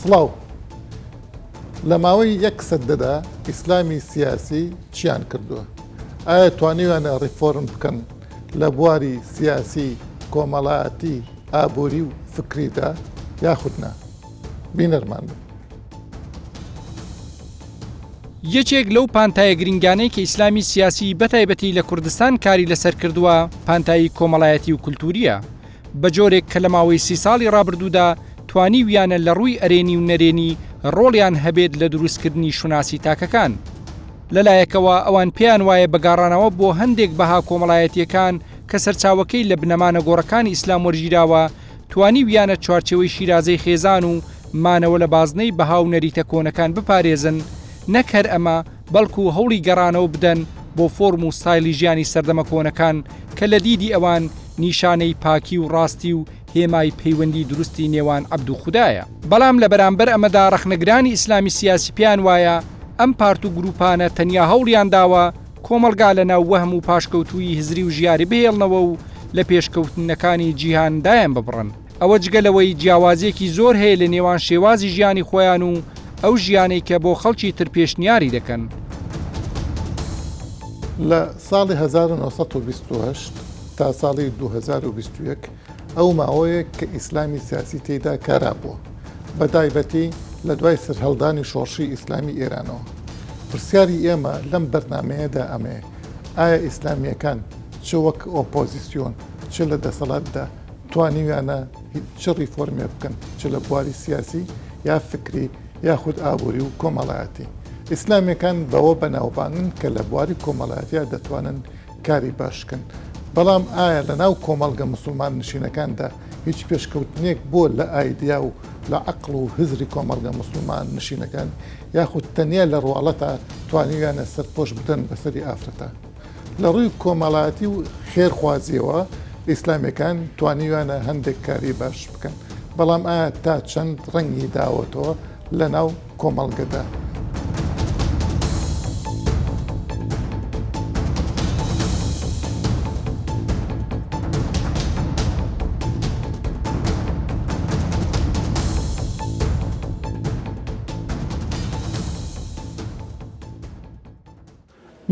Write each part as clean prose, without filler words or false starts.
سڵاو لە ماوەی یەک سەدەدا ئیسلامی سیاسی چیان کردووە؟ ئایا توانیویانە ڕیفۆرم بکەن لە بواری سیاسی، کۆمەڵایەتی، ئابووری و فکریدا یاخودنا؟ بینەرمان بن. یەکێک لەو پانتایە گرنگانەی کە ئیسلامی سیاسی بەتایبەتی لە کوردستان کاری لەسەر کردووە پانتایی کۆمەڵایەتی و کولتوریە، بە جۆرێک کە لە ماوەی 30 ساڵی ڕابردوودا توانی ویانە لە ڕووی ئەرێنی و نەرێنی ڕۆڵیان هەبێت لە دروستکردنی شوناسی تاکەکان. لەلایەکەوە ئەوان پێیان وایە بەگاڕانەوە بۆ هەندێک بەها کۆمەڵایەتیەکان کە سەرچاوەکەی لە بنەمانە گۆڕەکانی ئیسلام وەرگیراوە توانی ویانە چوارچێوەی شیرازەی خێزان و مانەوە لە بازنەی بەها و نەریتە کۆنەکان بپارێزن، نەک هەر ئەمە بەڵکو هەوڵی گەڕانەوە بدەن بۆ فۆرم و ستایلی ژیانی سەردەمە کۆنەکان کە لە دیدی ئەوان نیشانەی پاکی و ڕاستی و هێمای پەیوەندی دروستی نێوان عەبد و خودایە. بەڵام لە بەرامبەر ئەمەدا ڕەخنەگرانی ئیسلامی سیاسی پیان وایە ئەم پارت و گروپانە تەنیا هەوڵیان داوە کۆمەلگا لە ناو وەهم و پاشکەوتووی هزری و ژیاری بهێڵنەوە و لە پێشکەوتنەکانی جیهاندایان ببڕن. ئەوە جگەلەوەی جیاوازیەکی زۆر هەیە لە نێوان شێوازی ژیانی خۆیان و ئەو ژیانەی کە بۆ خەڵکی تر پێشنیاری دەکەن. لە ساڵی 1928 تا ساڵی 2021 ئەو ماوەیە کە ئیسلامی سیاسی تێدا کارا بووە، بەتایبەتی لە دوای سەرهەڵدانی شۆڕشی ئیسلامی ئێرانەوە. پرسیاری ئێمە لەم بەرنامەیەدا ئەمێ: ئایا ئیسلامیەکان چ وەک ئۆپۆزیسیۆن چ لە دەسەڵاتدا توانیویانە چ ڕیفۆرمێ بکەن، چ لە بواری سیاسی یا فکری یاخود ئابووری و کۆمەڵایەتی؟ ئیسلامیەکان بەوە بەناوبانن کە لە بواری کۆمەڵایەتیا دەتوانن کاری باشکەن. بەڵام ئایا لە ناو کۆمەڵگە مسلمان نشینەکاندا هیچ پێشکەوتنێک بۆ لە ئایدیا و لە عەقڵ و هزری کۆمەڵگە مسلمان نشینەکان یاخود تەنیا لە ڕواڵەتە توانیویانە سەرپۆش بدەن بەسەری ئافرەتە؟ لە ڕووی کۆمەڵایەتی و خێرخوازیەوە ئیسلامیەکان توانیویانە هەندێک کاری باش بکەن، بەڵام ئایا تا چەند ڕەنگی داوەتەوە لە ناو کۆمەڵگەدا؟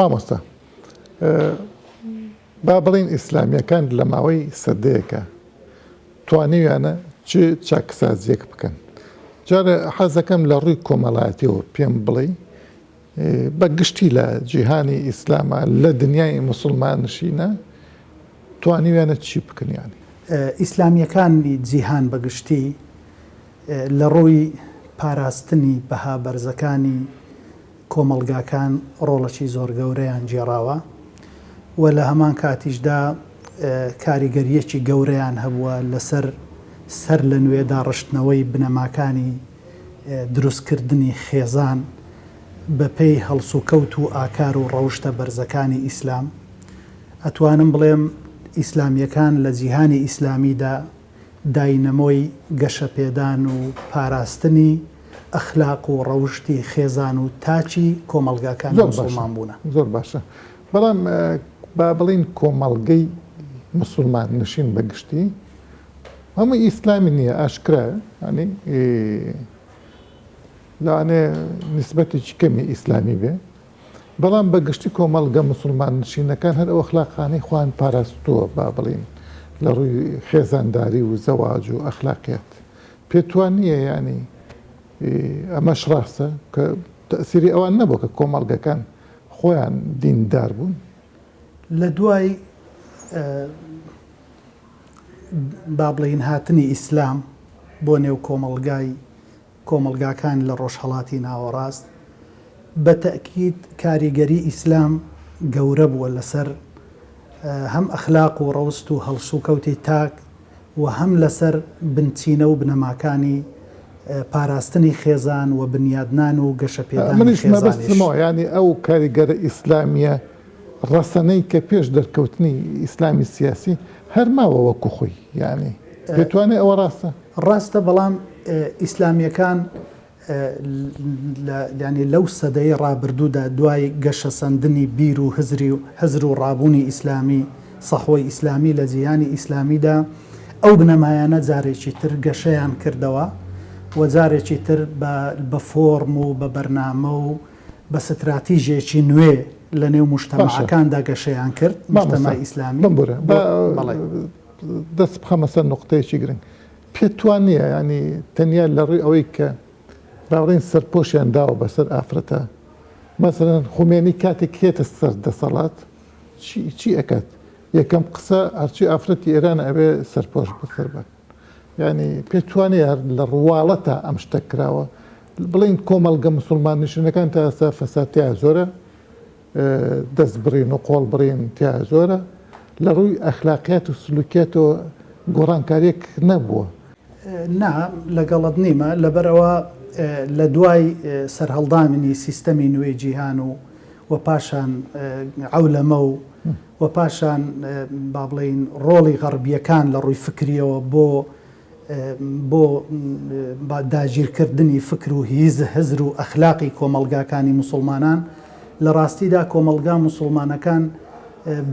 مامۆستا، با بڵین ئیسلامیەکان لە ماوەی سەدەیەکە توانیویانە چ چاکسازیەک بکەن؟ جارە حەزەکەم لە ڕووی کۆمەڵایەتیەوە پێم بڵێ بەگشتی لە جیهانی ئیسلامە لە دنیای مسلمان نشینە توانیویانە چی بکەنیانی؟ ئیسلامیەکانی جیهان بەگشتی لە ڕووی پاراستنی بەها بەرزەکانی کۆمەلگاکان ڕۆڵەکی زۆر گەورەیان جێڕاوە و لە هەمان کاتیشدا کاریگەریەکی گەورەیان هەبووە لەسەر سەر لە نوێدا ڕشتنەوەی بنەماکانی دروستکردنی خێزان بەپێی هەڵسوکەوت و ئاکار و ڕەوشتە بەرزەکانی ئیسلام. ئەتوانم بڵێم ئیسلامیەکان لە جیهانی ئیسلامیدا داینەمۆی گەشەپێدان و پاراستنی ئەخلاق و ڕەوشتی خێزان و تاچی کۆمەلگاکان مسلمان بوونە. زۆر باشە. بەڵام با بڵین کۆمەڵگەی مسلمان نشین بەگشتی هەموو ئیسلامی نییە، ئاشکرا ینی لەوانێ نیسبەتێکی کەمی ئیسلامی بێ، بەڵام بەگشتی کۆمەڵگە مسلمان نشینەکان هەر ئەو ئەخلاقانەی خوان پاراستووە با بڵین لە ڕووی خێزانداری و زەواج و ئەخلاقیات پێتوان نییە، ینی ئەمەش ڕاستە کە تەسیری ئەوان نەبوو کە کۆمەڵگەکان خۆیان دیندار بوون. لە دوای با بڵین هاتنی ئیسلام بۆ نێو کۆمەلگاکان لە ڕۆژهەڵاتی ناوەڕاست بە تەئکید کاریگەری ئیسلام گەورە بووە لەسەر هەم ئەخلاق و ڕەوست و هەڵسوکەوتی تاک و هەم لەسەر بنچینە و بنەماکانی پاراستنی خێزان و بنیادنان و گەشەپێدانی خێزانیش. ینی ئەو کاریگەرە ئیسلامیە ڕەسەنەی کە پێش دەرکەوتنی ئیسلامی سیاسی هەرماوە وەکو خۆی، ینی پێتوانێت ئەوە ڕاستە؟ ڕاستە، بەڵام ئیسلامیەکان ینی لەو سەدەی ڕابردوودا دوای گەشە سەندنی بیر و هەزر و ڕابوونی ئیسلامی سەحوەی ئیسلامی لە جیهانی ئیسلامیدا ئەو بنەمایانە جارێکی تر گەشەیان کردەوە وەجارێکی تر بە فۆرم و بە بەرنامە و بە ستراتیژێکی نوێ لە نێو مجتەمەعەکاندا گەشەیان کرد مجتەمەعی ئیسلامی دەست بخەمە سەر نقطەیەکی گرنگ پێت توانیە ینی تەنیا لە ڕووی ئەوەی کە باوەڕین سەرپۆشیان داوە بەسەر ئافرەتە مەسەڵەن خومێنی کاتێک هێتە سەر دەسەڵات چی ئەکات یەکەم قسە هەرچی ئافرەتی ئێران ئەبێ سەرپۆش بەسەر بن ینی پێت توانێ لە ڕواڵەتە ئەم شتە کراوە بڵین کۆمەڵگە مسلمان نشینەکان تا ئێستا فەساتیا زۆرە دەست بڕین و قۆڵ بڕین تیا زۆرە لە ڕووی ئەخلاقیات و سلوکێت و گۆڕانکاریەک نەبووە نا لەگەڵت نیمە لەبەرەوە لە دوای سەرهەڵدامنی سیستەمی نوێی جیهان و پاشان عەولەمە و پاشان با بڵین ڕۆڵی غەربیەکان لە ڕووی فکریەوە بۆ داگیرکردنی فکر و هزر و ئەخلاقی کۆمەلگاکانی موسڵمانان لە ڕاستیدا کۆمەلگا موسڵمانەکان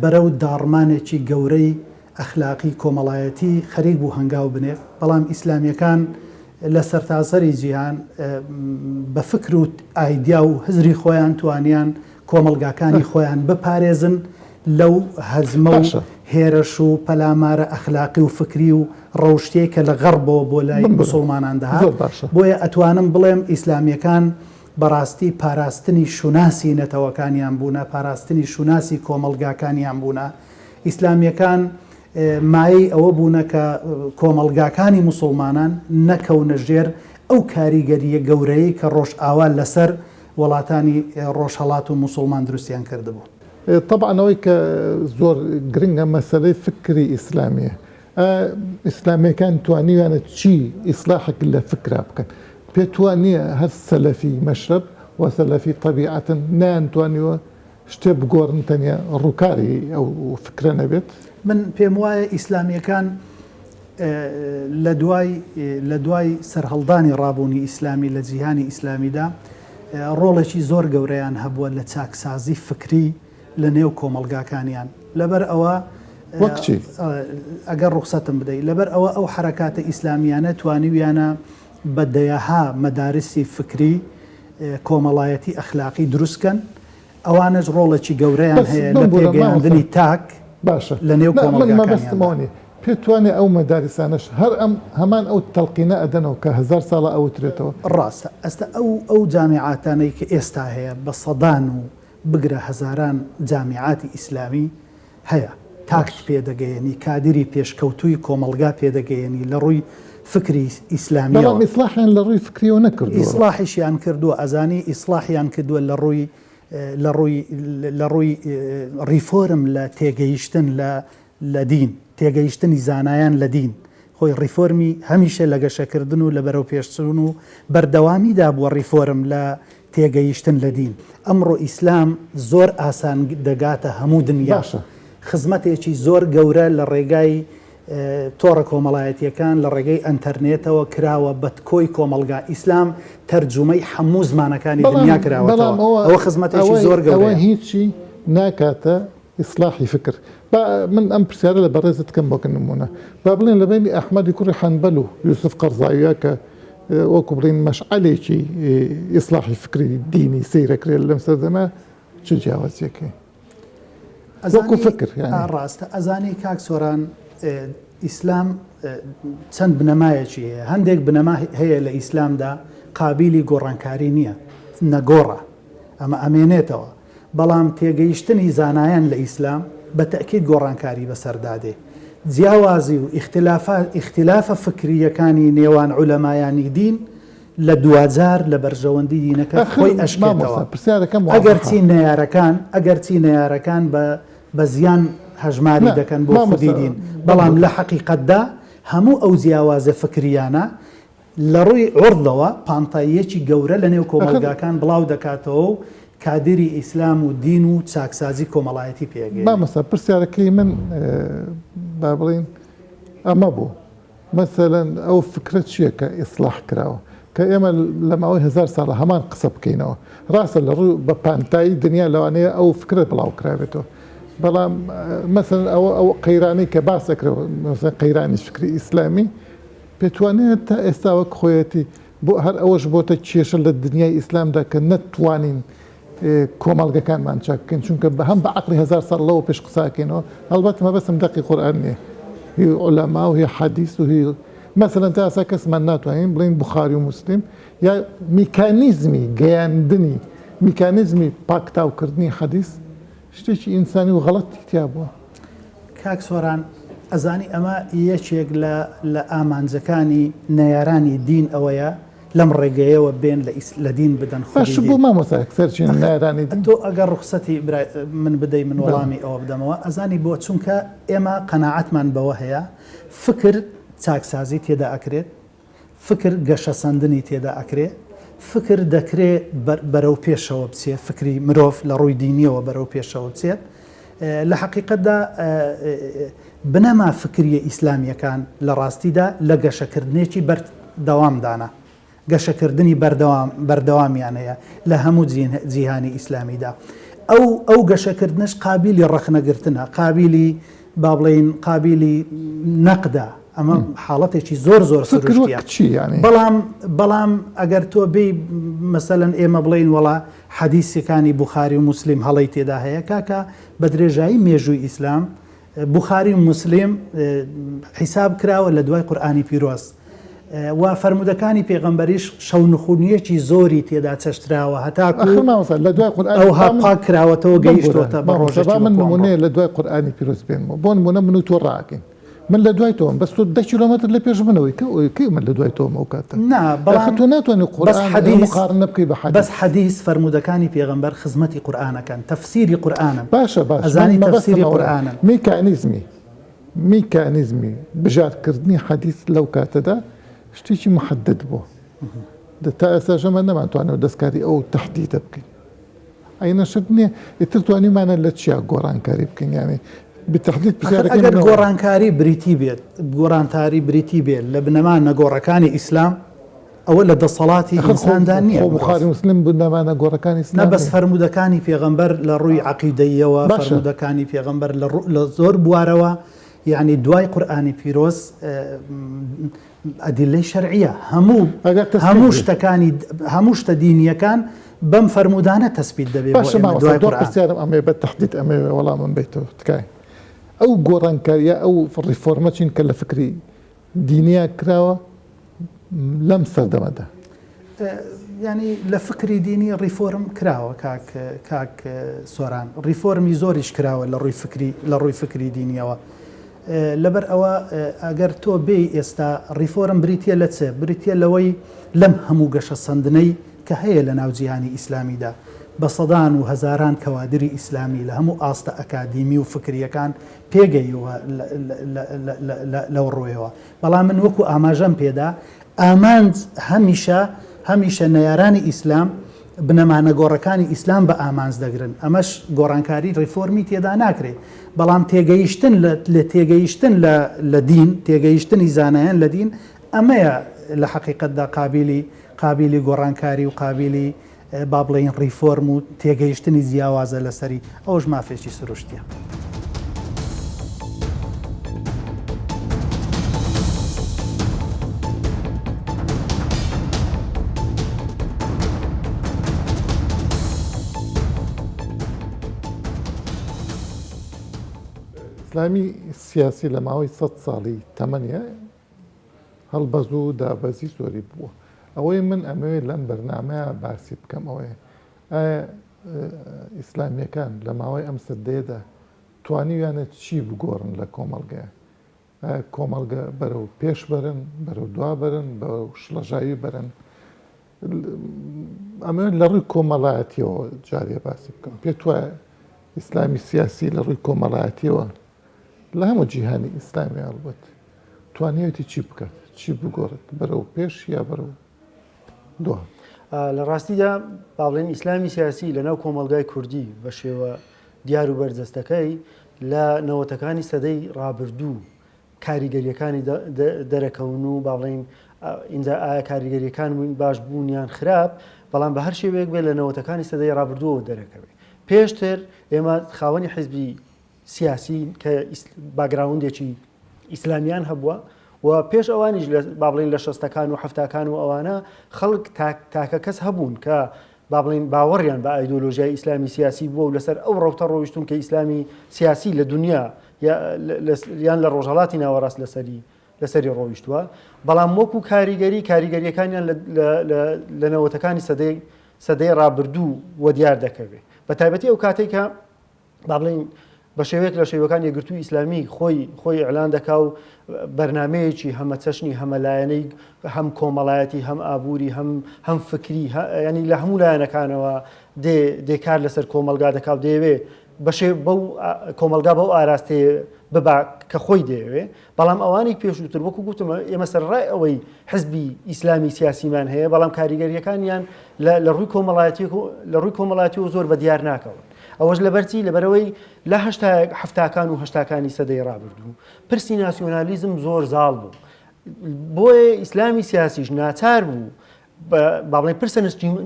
بەرەو داڕمانێکی گەورەی ئەخلاقی کۆمەڵایەتی خەریک بوو هەنگاو بنێ بەڵام ئیسلامیەکان لە سەرتاسەری جیهان بە فکر و ئایدیا و هزری خۆیان توانیان کۆمەلگاکانی خۆیان بپارێزن لەو هەزمە و هێرش و پەلامارە ئەخلاقی و فکری و ڕەوشتەیە کە لە غەربەوە بۆ لای موسڵمانان دەهات بۆیە ئەتوانم بڵێم ئیسلامیەکان بەڕاستی پاراستنی شوناسی نەتەوەکانیان بوونە پاراستنی شوناسی کۆمەلگاکانیان بوونە ئیسلامیەکان مای ئەوە بوونە کە کۆمەلگاکانی موسڵمانان نەکەونە ژێر ئەو کاریگەریە گەورەی کە ڕۆژ ئاوا لەسەر وڵاتانی ڕۆژهەڵات و موسڵمان دروستیان کردبوو طبعا ئەوەی کە زۆر گرنگە مەسەلەی فکری ئیسلامیە ئیسلامیەکان توانیوانە چی ئیسلاحێک لە فکرا بکەن پێت وانە هەر سەلەفی مەشرب و سەلەفی طەبیعەتن نانتوانیوە شتێ بگۆڕن تەنیا ڕووکاری ئەو فکرە نەبێت من پێم وایە ئیسلامیەکان لە دوای سەرهەڵدانی ڕابوونی ئیسلامی لە جیهانی ئیسلامیدا ڕۆڵێکی زۆر گەورەیان هەبووە لە چاکسازی فکری لە نێو کۆمەلگاکانیان لەبەر ئەوە ئەگەر ڕوخسەتم بدەیت لەبەر ئەوە ئەو حرەکاتە ئیسلامیانە توانیویانە بە دەیەها مەدارسی فکری کۆمەڵایەتی ئەخلاقی دروستکەن ئەوانش ڕۆڵێکی گەورەیان هەیە لە پێگەیاندنی تاک باشە لە نێو کۆمەڵگاکانیان پێت توانێ ئەو مەدارسانش هەر هەمان ئەو تەڵقینە ئەدەنەوە کە 1000 ساڵە ئەوترێتەوە ڕاستە ئەستا ئەو جامیعاتانەی کە ئێستا هەیە بە سەدان و بگرە هەزاران جامیعاتی ئیسلامی هەیە تاکت پێدەگەیەنی کادری پێشکەوتووی کۆمەلگا پێدەگەیەنی لە ڕووی فکری ئیسلامی ئیسلاحیان لە ڕووی فکریەوە نەکردو ئیسلاحیشیان کردووە ئەزانی ئیسلاحیان کردووە لە ڕووی ریفۆرم لە تێگەیشتن لە دین تێگەیشتنی زانایان لە دین خۆی ریفۆرمی هەمیشە لە گەشەکردن و لە بەرەو پێشچوون و بەردەوامیدا بووە ریفۆرم لە تێگەیشتن لە دین ئەمڕۆ ئیسلام زۆر ئاسان دەگاتە هەموو دنیا خزمەتێکی زۆر گەورە لە ڕێگای تۆڕە کۆمەڵایەتیەکان لە ڕێگەی ئەنتەرنێتەوە کراوە بەتکۆی کۆمەلگا ئیسلام تەرجومەی هەموو زمانەکانی دنیا کراوەتەوە ئەوە خزمەتێکی زۆر گەورە هیچی ناکاتە ئیسلاحی فکر من ئەم پرسیارە لە بەڕێزت کەم بۆکە نمونە با بڵێن لە بینی ئەحمەدی کوڕی حەنبەل و یوسف قەرزاویە کە وەکو بڵین مەشعەلێکی ئیسلاحی فکری دینی سەیرەکرێت لەم سەردەمە چ جیاوازیەکەی وەکو فکر ڕاستە ئەزانی کاک سۆران ئیسلام چەند بنەمایەکی هەیە هەندێک بنەما هەیە لە ئیسلامدا قابلی گۆڕانکاری نییە نەگۆڕە ئەمە ئەمێنێتەوە بەڵام تێگەیشتنی زانایان لە ئیسلام بە تەکید گۆڕانکاری بەسەردادێ جیاوازی و ئیختلافە فکریەکانی نێوان عولەمایانی دین لە دوجار لە بەرژەوەندی دینەکە خۆی ئەشکێتەوە ئەگەر چی نەیارەکان بە زیان هەژماری دەکەن بۆ خودی دین بەڵام لە حەقیقەتدا هەموو ئەو جیاوازە فکریانە لە ڕووی عوردەوە پانتاییەکی گەورە لە نێو کۆمەلگاکان بڵاو دەکاتەوە و کادری ئیسلام و دین و چاکسازی کۆمەڵایەتی پێگەێنێت مامەستا پرسیارەکەی من با بڵین ئەمە بوو مەسەلەن ئەو فکرە چییە کە ئیسلاح کراوە کە ئێمە لە ماوەی 1000 ساڵە هەمان قسە بکەینەوە ڕاستە لە ڕوو بە پانتایی دنیا لەوانەیە ئەو فکرت بڵاو کراوێتەوە بەڵام مەسەلەن ئەو قەیرانی کە باسەکرەوە قەیرانی فکری ئیسلامی پێتوانێت تا ئێستا وەک خۆیەتی بۆ هەر ئەوەش بۆتە کێشە لە دنیای ئیسلامدا کە نەتوانین کۆمەڵگەکانمان چاکەین چونکە هەم بە عقلی هزار ساڵ لەوە پێش قساکەینەوە هەڵبەت مەبەستم دەقی قورئان نییە هی عولەما و هی حەدیث و هی مثلا تا ئاسا کەسمان ناتوانین بڵین بوخاری و مسلم یا میکانیزمی گەیاندنی میکانیزمی پاکتاوکردنی حەدیث شتێکی ئینسانی و غەڵەتی تیا بووە. کاک سۆران ئەزانی ئەمە یەکێک لە ئامانجەکانی نەیارانی دین ئەوەیە لەم ڕێگەیەوە بێن لە دین بدەن باش بۆ مامۆستا سەرچین نایرانی دین تۆ ئەگەر ڕوخسەتی من بدەی من وەڵامی ئەوە بدەمەوە ئەزانی بۆ چونکە ئێمە قەناعەتمان بەوە هەیە فکر چاکسازی تێدا ئەکرێت فکر گەشە سەندنی تێدا ئەکرێت فکر دەکرێت بەرەو پێشەوە بچێت فکری مرۆڤ لە ڕووی دینیەوە بەرەو پێشەوە بچێت لە حقیقەتدا بنەما فکریە ئیسلامیەکان لە ڕاستیدا لە گەشەکردنێکی بەردەوامدانە گەشەکردنی بەردەوامیان هەیە لە هەموو جیهانی ئیسلامیدا ئەو گەشەکردنش قابلی ڕەخنەگرتنە قابلی با بڵێن قابلی نەقدا ئەمە حاڵەتێکی زۆر سروشتیە بەڵام ئەگەر تۆ بێ مەسەلەن ئێمە بڵێن وڵا حەدیثەکانی بوخاری و مسلم هەڵی تێدا هەیە کاکە بە درێژایی مێژووی ئیسلام بوخاری و مسلم حیساب کراوە لە دوای قورئانی پیرۆز و فەرمودەکانی پێغەمبەریش شەونخونیەکی زۆری تێدا چەشتراوە هەتاکو لە دوای ئەوها پاک کراوەتەوە گەیشتۆتە بە ڕۆژە من نمونەیە لە دوای قورئانی پیرۆز بێنمەوە بۆ نمونە من و تۆ ڕاکەین من لە دوای تۆم بەس تۆ 10 کیلۆمەتر لە پێش منەوەی کە من لە دوای تۆم ئەو کاتە بەڵام تۆ ناتوانانی قورئان مقارنە بکەی بە حەدیث بەس حەدیث فەرمودەکانی پێغەمبەر خزمەتی قورئانەکەن تەفسیری قورئانە باشە ئەزانی تەفسیری قورئانە میکانیزمی بژارکردنی حەدیث لەو کاتەدا شتێکی محدد بوو تا ئێستاژەمە نەمانتوانێت دەستکاری ئەو تەحدیدە بکەین ئەینە شت نییە ئیتر توانیمانە لە چیا گۆڕانکاری بکەین یانی بتەحدید ئەگەر گۆڕانکاری بریتی بێت گۆڕانتاری بریتی بێت لە بنەمان نەگۆڕەکانی ئیسلام ئەوە لە دەسەڵاتی ئینساندا نییە بوخاری مسلم بنەمانە گۆڕەکانی ئیسلام نە بەس فەرمودەکانی پێغەمبەر لە ڕووی عەقیدەیەوە فەرمودەکانی پێغەمبەر لە زۆر بوارەوە یعنی دوای قورئانی پیرۆز ئەدیلەی شەرعیە هەموو شتە دینیەکان بەم فەرمودانە تەسبیت دەبێت پرسیارم ئەمێ بە تەحدید ئەمێ وەڵامم بیتەوە تکای ئەو گۆڕانکاریە ئەو ڕیفۆرمە چین کە لە فکری دینیا کراوە لەم سەردەمەدا ینی لە فکری دینی ڕیفۆرم کراوە کاک سۆران ڕیفۆرمی زۆریش کراوە لە ڕووی فکری دینیەوە لەبەر ئەوە ئەگەر تۆ بێ ئێستا ڕیفۆرم بریتە لە چێ بریتە لەوەی لەم هەموو گەشە سەندنەی کە هەیە لە ناو جیهانی ئیسلامیدا بە سەدان و هەزاران کەوادری ئیسلامی لە هەموو ئاستە ئەکادیمی و فکریەکان پێگەیەوە لەو ڕۆیەوە بەڵام من وەکو ئاماژەم پێدا ئامانج هەمیشە نەیارانی ئیسلام بنەمانە گۆڕەکانی ئیسلام بە ئامانج دەگرن ئەمەش گۆڕانکاری ڕیفۆرمی تێدا ناکرێت بەڵام تێگەیشتن لە دین تێگەیشتنی زانایان لە دین ئەمەیە لە حقیقەتدا قابلی گۆڕانکاری و قابلی با بڵێن ڕیفۆرم و تێگەیشتنی جیاوازە لەسەری ئەوش مافێکی سروشتیە. ئیسلامی سیاسی لە ماوەی 100 ساڵی تەمەنیە هەڵبەزوو دابەزی زۆری بووە ئەوەی من ئەمەوێت لەم بەرنامەیە باسی بکەم ئەوەیە ئایا ئیسلامیەکان لە ماوەی ئەم سەدەیەدا توانیویانێت چی بگۆڕن لە کۆمەڵگەیە کۆمەڵگە بەرەو پێش بەرن بەرەو دوا بەرن بەرەو شڵەژاوی بەرن ئەمەوێت لە ڕووی کۆمەڵایەتیەوە جارێ باسی بکەم پێت وایە ئیسلامی سیاسی لە ڕووی کۆمەڵایەتیەوە لە هەموو جیهانی ئیسلامی هەڵبەت توانیوێتی چی بکات چی بگۆڕێت بەرەو پێش یا بەرەو دووە لە ڕاستیدا باڵێن ئیسلامی سیاسی لەناو کۆمەلگای کوردی بە شێوە دیار و بەرجەستەکەی لە نەوەتەکانی سەدەی ڕابردوو کاریگەریەکانی دەرەکەون و باڵێن اینجا ئایا کاریگەریەکان باش بوونیان خراپ بەڵام بە هەر شێوەیەک بێت لە نەوەتەکانی سەدەی ڕابردووەوە دەرەکەوێت پێشتر ئێمە خاوەنی حیزبی سیاسی کە باگراوندێکی ئیسلامیان هەبووە و و پێش ئەوانیش با بڵین لە 60ەکان و 70ەکان و ئەوانە خەڵک تاکە کەس هەبوون کە با بڵین باوەڕیان بە ئایدۆلۆژیای ئیسلامی سیاسی بووە و لەسەر ئەو ڕەوتە ڕۆیشتون کە ئیسلامی سیاسی لە دنیا یان لە ڕۆژهەڵاتی ناوەڕاست لەسەری ڕۆیشتووە بەڵام وەکو کاریگەریەکانیان لە نەوەتەکانی سەدەی ڕابردوو وە دیار دەکەوێت بە تایبەتی ئەو کاتێک کە با بڵین بە شێوەیەک لە شێوەکان یەکگرتووی ئیسلامی خۆی ئەعلان دەکا و بەرنمەیەکی هەمە چەشنی هەمەلایەنەی هەم کۆمەڵایەتی هەم ئابووری هەم فکری ینی لە هەموو لایەنەکانەوە دێکار لەسەر کۆمەلگا دەکا و دەیەوێ بەشێ بەو کۆمەلگا بەو ئاراستەیە ببا کە خۆی دەیەوێ بەڵام ئەوانی پێشووتر وەکو گوتمە ئێمە سەرڕای ئەوەی حزبی ئیسلامی سیاسیمان هەیە بەڵام کاریگەریەکانیان لە ڕووی کۆمەڵایەتیەوە زۆر بە دیار ناکەون ئەوەش لەبەرچی لەبەرەوەی لە هەفتاکان و هەشتاکانی سەدەی ڕابردوو پرسی ناسیۆنالیزم زۆر زاڵ بوو بۆیە ئیسلامی سیاسیش ناچار بوو با بڵێن پرسە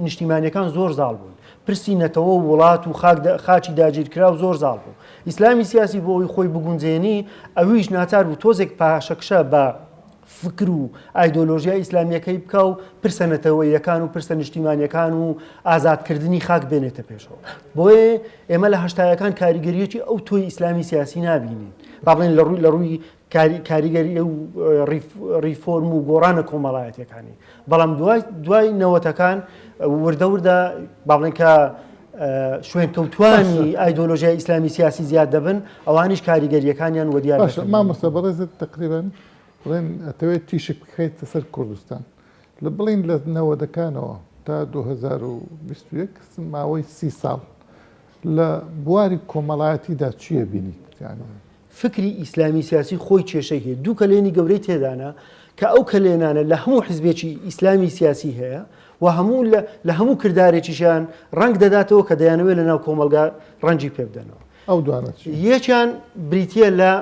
نیشتیمانیەکان زۆر زاڵ بوون پرسی نەتەوە وڵات و خاچی داگیرکرا و زۆر زاڵ بوو ئیسلامی سیاسی بۆ ئەوی خۆی بگونجێنی ئەویش ناچار بوو تۆزێک پاشەکشە بە فکر و ئایدۆلۆژیای ئیسلامیەکەی بکە و پرسە نەتەوەیەکان و پرسە نیشتیمانیەکان و ئازادکردنی خاک بێنێتە پێشەوە بۆیە ئێمە لە هەشتایەکان کاریگەریەکی ئەو تۆی ئیسلامی سیاسی نابینین با بڵێن لە ڕووی کاریگەری و ریفۆرم و گۆڕانە کۆمەڵایەتیەکانی بەڵام دوای نەوەتەکان وردە با بڵێن کە شوێن کەوتوانی ئایدۆلۆژیای ئیسلامی سیاسی زیاد دەبن ئەوانیش کاریگەریەکانیان وە دیار دەکەن مامۆستا بەڕێزت تقریبا بڵێن ئەتەوێت تیشک بخەیتە سەر کوردستان لە بڵین لە نەوەدەکانەوە تا 2021 ماوەی 30 ساڵ لە بواری کۆمەڵایەتیدا چییە بینیت فکری ئیسلامی سیاسی خۆی کێشەی هەیە دوو کەلێنی گەورەی تێدانە کە ئەو کەلێنانە لە هەموو حیزبێکی ئیسلامی سیاسی هەیە و هەموو لە هەموو کردارێکیشیان ڕنگ دەداتەوە کە دەیانەوێت لە ناو کۆمەلگا ڕەنجی پێ بدەنەوە ئەو دوانە یەکیان بریتە لە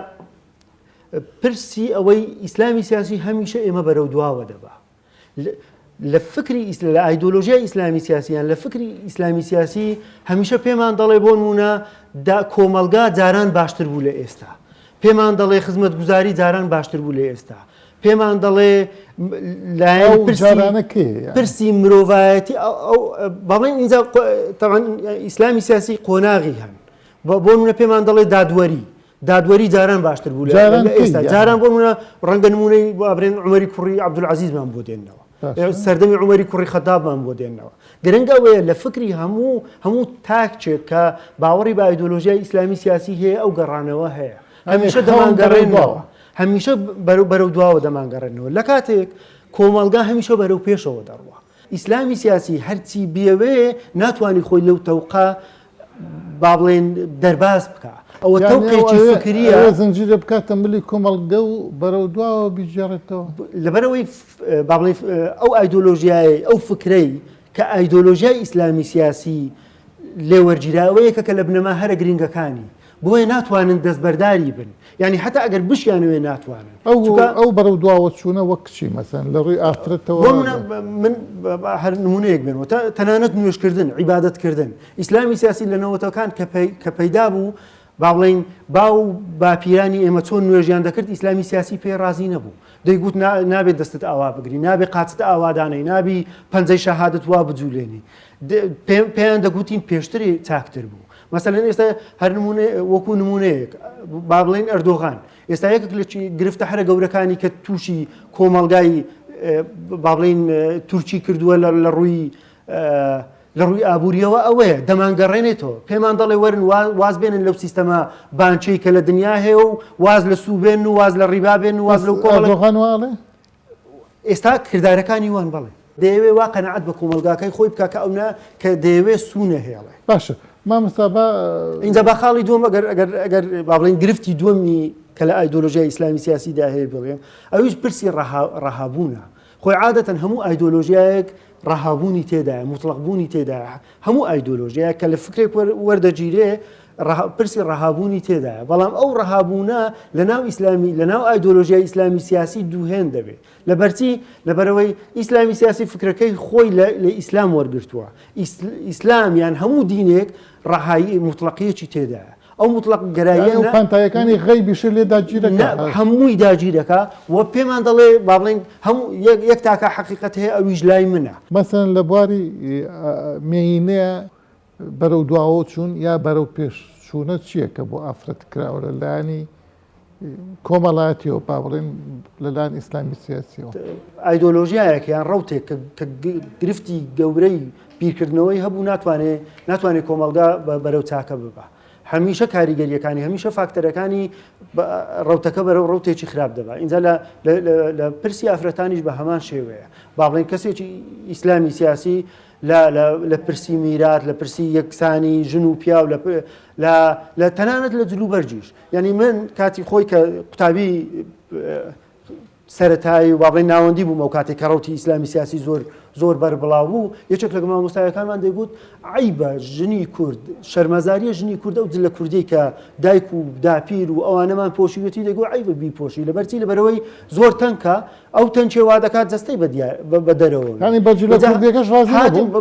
پرسی ئەوەی ئیسلامی سیاسی هەمیشە ئێمە بەرەو دواوە دەبا لە فکری لە ئایدۆلۆژیای ئیسلامی سیاسیان لە فکری ئیسلامی سیاسی هەمیشە پێمان دەڵێ بۆ نمونە کۆمەلگا جاران باشتر بوو لە ئێستا پێمان دەڵێ خزمەتگوزاری جاران باشتر بوو لە ئێستا پێمان دەڵێ لایەن پرسی مرۆڤایەتی بەڵێن ئینجا ئیسلامی سیاسی قۆناغی هەن بۆ نمونە پێمان دەڵێ دادوەری جاران باشتر بوو لە ئێستا جاران بۆ نمونە ڕەنگە نمونەی بڕێن عومەری کوڕی عەبدولعەزیزمان بۆ دێنەوە سەردەمی عومەری کوڕی خەتابمان بۆ دێنەوە گرنگە ئەوەیە لە فکری هەموو تاکچێک کە باوەڕی بە ئایدۆلۆژیای ئیسلامی سیاسی هەیە ئەو گەڕانەوە هەیە هەمیشە دەمانگەڕێنەوە هەمیشە بەرەو دواوە دەمانگەڕێنەوە لە کاتێک کۆمەلگا هەمیشە بەرەو پێشەوە دەڕوە ئیسلامی سیاسی هەرچی بێوێ ناتوانانی خۆی لەو تەوقا با بڵێن دەرباز بکە ئەوە تەوقێکی فکریە زنجیرە بکاتە ملی کۆمەڵگە و بەرەو دواوە بیجێڕێتەوە لەبەرەوەی با بڵێن ئەو ئایدۆلۆژیای ئەو فکرەی کە ئایدۆلۆژیای ئیسلامی سیاسی لێوەرگیراوەیەکە کە لە بنەما هەرە گرنگەکانی بۆیە ناتوانن دەستبەرداری بن یعنی حتا ئەگەر بشیانوێ ناتوانن ئەو بەرەو دواوە چوونە وەک چی مەسەن لە ڕووی ئافرەتەوە من هەر نمونەیەک بێنەوە تەنانەت نوێشکردن عیبادەتکردن ئیسلامی سیاسی لە نەوەتەکان کە پەیدا بوو با بڵێن باو باپیرانی ئێمە چۆن نوێژیان دەکرد ئیسلامی سیاسی پێ رازی نەبوو دەیگوت نابێت دەستت ئاوا بگری نابێت قاچت ئاوادانەی نابی پەنجەی شەهادەت وا بجوولێنی پێیان دەگوتین پێشتری چاکتر بوو مەسەلەن ئێستا هەر وەکو نمونەیەک با بڵێن ئەردۆغان ئێستا یەکێک لە گرفتە هەرە گەورەکانی کە تووشی کۆمەڵگای با بڵێن تورکی کردووە لە ڕووی ئابووریەوە ئەوەیە دەمانگەڕێنێتەوە پێمان دەڵێ وەرن واز بێنن لەو سیستەما بانچەی کە لە دنیا هەیە و واز لە سوبێن و واز لە ڕیبا بێن و واز لەو کۆمەڵگەوانواڵێ ئێستا کردارەکانی وان بڵێ دەیەوێ وا قەنەعەت بە کۆمەلگاکەی خۆی بکە کە ئەونا کە دەیەوێ سوونە هێڵێ باشە مامۆستا اینجا با خاڵی دووەم ئەگەر با بڵێن گرفتی دووەمی کە لە ئایدۆلۆژیای ئیسلامی سیاسیدا هەیە بڵێم ئەویش پرسی ڕەهابوونە خۆی عادەتەن هەموو ئایدۆلۆژیایەک ڕەهابوونی تێدایە مطلقبوونی تێدایە هەموو ئایدۆلۆژیە کە لە فکرێک وەردەگیرێ پرسی ڕەهابوونی تێدایە بەڵام ئەو ڕەهابوونە لەناو ئیسلامی لەناو ئایدۆلۆژیای ئیسلامی سیاسی دووهێن دەبێت لەبەرچی لەبەرەوەی ئیسلامی سیاسی فکرەکەی خۆی لە ئیسلام وەرگرتووە ئیسلام یان هەموو دینێک ڕەهایی مطلقیەکی تێدایە ئەو مطلق گەراییە پانتایەکانی غەیبیشە لێ داگیرەکە هەمووی داگیرەکە و پێمان دەڵێ با بڵێن هەموو یەک تاکە حەقیقەت هەیە ئەویش لای منە مەسەن لە بواری مێینەیە بەرەو دواوە چوون یا بەرەو پێشچوونە چییە کە بۆ ئافرەت کراوە لە لایانی کۆمەڵایەتیەوە با بڵێن لەلایەن ئیسلامی سیاسیەوە ئایدۆلۆژیایەکە یان ڕەوتێک کە گرفتی گەورەی بیرکردنەوەی هەبوو ناتوانێت کۆمەلگا بەرەو چاکە ببە هەمیشە کاریگەریەکانی هەمیشە فاکتەرەکانی ڕەوتەکە بەرەو ڕەوتێکی خراپ دەبا اینجا لە پرسی ئافرەتانیش بە هەمان شێوەیە با بڵێن کەسێکی ئیسلامی سیاسی لە پرسی میرات لە پرسی یەکسانی ژن و پیا و لە تەنانەت لە جلوبەرجیش یعنی من کاتی خۆی کە قوتابی سەرەتایی و با بڵێن ناوەندی بووم ئەو کاتێک کە ڕەوتی ئیسلامی سیاسی زۆر بەربڵاو بوو یەکێک لە مامۆستایەکانمان دەیگوت عیبە ژنی کورد شەرمەزاریە ژنی کورد ئەو جلە کوردی کە دایک و داپیر و ئەوانەمان پۆشیوەتی دەیگوت عیبە بیپۆشی لەبەرچی لەبەرەوەی زۆر تەنکە ئەو تەنچێ وا دەکات جەستەی بە دەرەوە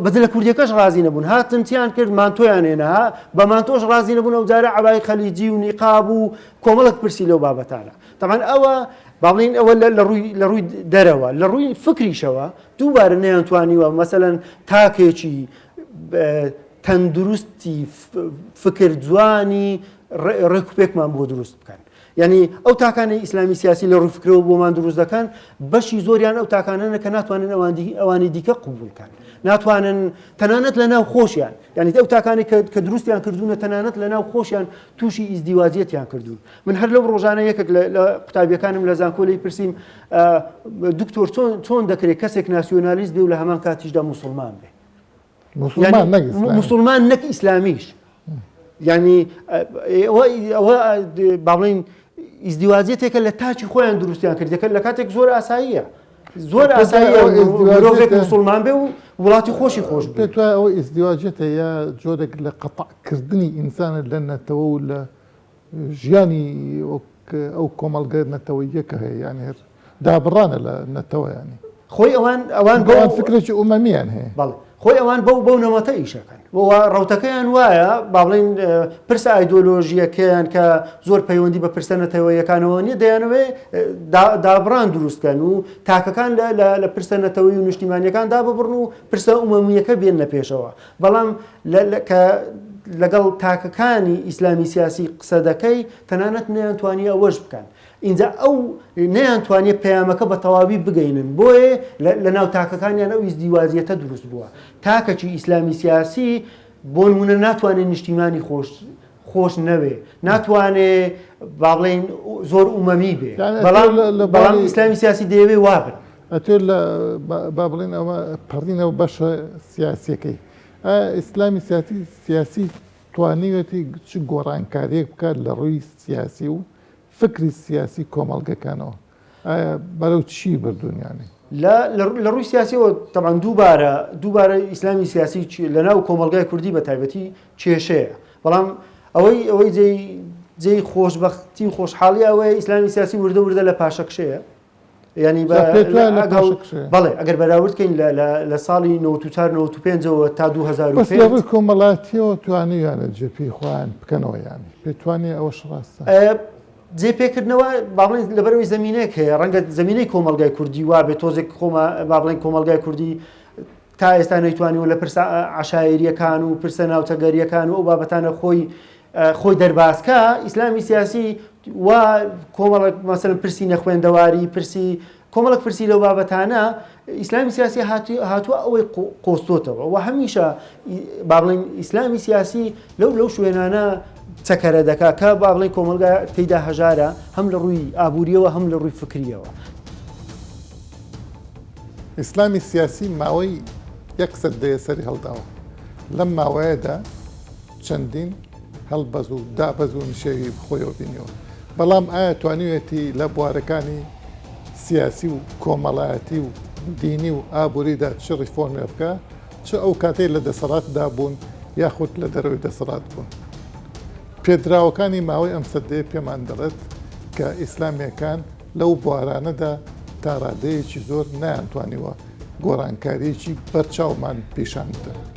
بەجلە کوردیەکەش ڕازی نەبوون هاتنتیان کرد مانتۆیان هێنا بە مانتۆش ڕازی نەبوون ئەو جارە عەبای خەلیجی و نیقاب و کۆمەڵک پرسی لەو بابەتانە تەمان ئەوە با بڵێن ئەوە لە ڕووی دەرەوە لە ڕووی فکریشەوە دووبارە نەیانتوانیوە مەسەلەن تاکێکی تەندروستی فکر جوانی ڕێکوپێکمان بۆ دروست بکەن یعنی ئەو تاکانەی ئیسلامی سیاسی لە ڕووی فکرەوە بۆمان دروست دەکەن بەشی زۆریان ئەو تاکانانە کە ناتوانن ئەوانی دیکە قبولکەن ناتوانن تەنانەت لە ناو خۆشیان یعنی ئەو تاکانی کە دروستیان کردوونە تەنانەت لە ناو خۆشیان تووشی ئیزدیواجیەتیان کردوون من هەر لەو ڕۆژانە یەکێک لە قوتابیەکانم لە زانکۆلی پرسییم دکتۆر چۆن دەکرێت کەسێک ناسیۆنالیست بێ و لە هەمان کاتیشدا موسڵمان بێ موسڵمان نەک ئیسلامیش یعنی ئەوە با بڵێن ئیزدیواجیەتێکە لە تاچی خۆیان دروستیان کردەکە لە کاتێک زۆر ئاساییە زۆر ئاساییە مرۆڤێک موسڵمان بێ و وڵاتی خۆشی خۆش بێت پێت وایە ئەوە ئیزدیواجێتە یا جۆرێک لە قەتەعکردنی ئینسانە لە نەتەوە و لە ژیانی ئەو کۆمەڵگە نەتەوەییەکە هەیە یانی هەر دابڕانە لە نەتەوە ینی خۆی ئەوان بەوان فکرێکی ئومەمیان هەیە بەڵێ خۆی ئەوان بەو نەمەتە ئیشەکەن ڕەوتەکەیان وایە با بڵێن پرسە ئایدۆلۆژیەکەیان کە زۆر پەیوەندی بە پرسە نەتەوەیەکانەوە نیە دەیانەوێ دابڕان دروستکەن و تاکەکان لە پرسە نەتەوەی و نیشتیمانیەکان داببڕن و پرسە ئومەمیەکە بێن لە پێشەوە بەڵام لەگەڵ تاکەکانی ئیسلامی سیاسی قسە دەکەی تەنانەت نەیانتوانی ئەوەش بکەن اینجا ئەو نەیانتوانێت پەیامەکە بە تەواوی بگەینن بۆیە لە ناو تاکەکانیان ئەو ئیزدیواجیەتە دروست بووە تاکەکی ئیسلامی سیاسی بۆ نمونە ناتوانێت نیشتیمانی خۆش نەوێ ناتوانێت با بڵێن زۆر ئومەمی بێ بەڵام ئیسلامی سیاسی دەیەوێ وابن ئەتێ لە با بڵێن ئەوە پەڕینەوە بەشە سیاسیەکەی ئیسلامی سیاسی توانیوێتی چ گۆڕانکاریەک بکات لە ڕووی سیاسی و فکری سیاسی کۆمەڵگەکانەوە بەرەو چی بردوونیانی لە ڕووی سیاسیەوە تەمان دووبارە ئیسلامی سیاسی لە ناو کۆمەڵگای کوردی بە تایبەتی کێشەیە بەڵام ئەوەی جێی خۆشبەختی و خۆشحاڵی ئەوەیە ئیسلامی سیاسی وردە لە پاشەکشەیە ینی بەڵێ ئەگەر بەراوردکەین لە ساڵی 1995ەوە تا 2005 کۆمەڵاتیەوە توانیوانە جێپی خۆیان بکەنەوە ینی پێتوانێت ئەوەش ڕاستە جێپێکردنەوە باڵێن لەبەرەوەی زمینەیەک هەیە ڕەنگە زمینەی کۆمەلگای کوردی وا بێت تۆزێک باڵێن کۆمەلگای کوردی تا ئێستا نەیتوانیوە لە پرسە عەشایریەکان و پرسە ناوچەگەریەکان و ئەو بابەتانە خۆی دەرباسکە ئیسلامی سیاسی وا کۆمەڵک مەسەلەن پرسی نەخوێندەواری پرسی کۆمەڵک پرسی لەو بابەتانە ئیسلامی سیاسی هاتووە ئەوەی قۆستۆتەوە و هەمیشە با بڵێن ئیسلامی سیاسی لەو شوێنانە چەکەرە دەکا کە با بڵێن کۆمەلگا تێیدا هەژارە هەم لە ڕووی ئابووریەوە هەم لە ڕووی فکریەوە ئیسلامی سیاسی ماوەی 100 سەری هەڵداوە لەم ماوەیەدا چەندین هەڵبەز و دابەز و نشێوی خۆیەوە بینیەوە بەڵام ئایا توانیوێتی لە بوارەکانی سیاسی و کۆمەڵایەتی و دینی و ئابووریدا چ ریفۆرمێ بکە چ ئەو کاتەی لە دەسەڵاتدا بوون یاخود لە دەرەوەی دەسەڵات بوون پێدراوەکانی ماوەی ئەم سەدەیە پێمان دەڵێت کە ئیسلامیەکان لەو بوارانەدا تا ڕادەیەکی زۆر نەیانتوانیوە گۆڕانکاریەکی بەرچاومان پیشان بدەن